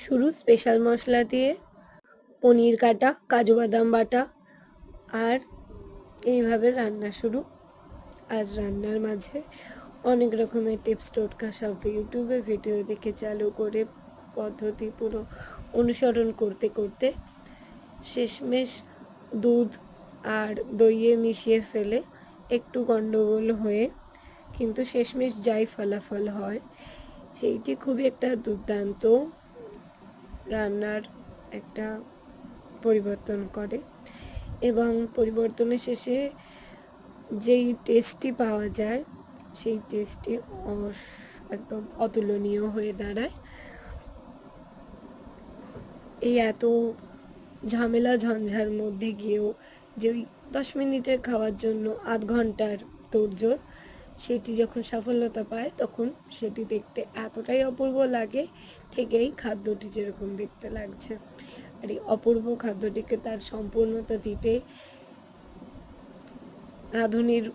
শুরু স্পেশাল মশলা দিয়ে পনির কাটা, কাজু বাদাম বাটা, আর এইভাবে রান্না শুরু। আর রান্নার মাঝে অনেক রকমের টিপস টোটকা সব ইউটিউবে ভিডিও দেখে চালু করে পদ্ধতি পুরো অনুসরণ করতে করতে শেষমেশ দুধ আর দইয়ে মিশিয়ে ফেলে একটু গন্ডগোল হয়ে, কিন্তু শেষমেশ যাই ফলাফল হয় সেইটি খুবই একটা দুর্দান্ত রান্নার একটা পরিবর্তন করে। এবং পরিবর্তনের শেষে যেই টেস্টটি পাওয়া যায় সেই টেস্টটি একদম অতুলনীয় হয়ে দাঁড়ায়। এই এত ঝামেলা ঝঞ্ঝার মধ্যে গিয়েও যে ওই 10 মিনিটের খাওয়ার জন্য আধ ঘন্টার তোড়জোড়, সেটি যখন সাফল্যতা পায় তখন সেটি দেখতে এতটাই অপূর্ব লাগে, ঠিক এই খাদ্যটি যেরকম দেখতে লাগছে। আর এই অপূর্ব খাদ্যটিকে তার সম্পূর্ণতা দিতে রাঁধুনির